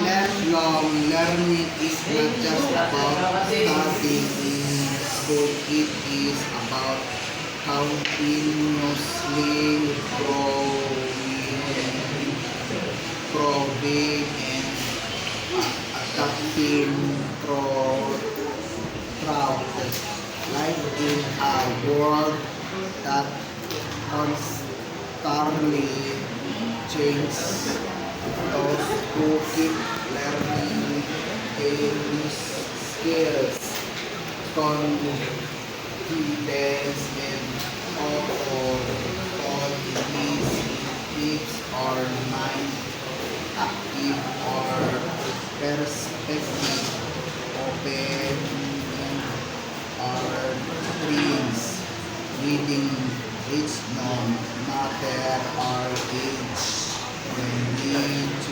Lifelong learning is not just about studying in school, it is about continuously growing and adapting throughout life in a world that constantly changes. Those who keep learning gain skills, confidence, and all these keeps our mind active, our perspective open, and our dreams within reach, no matter our age. We need to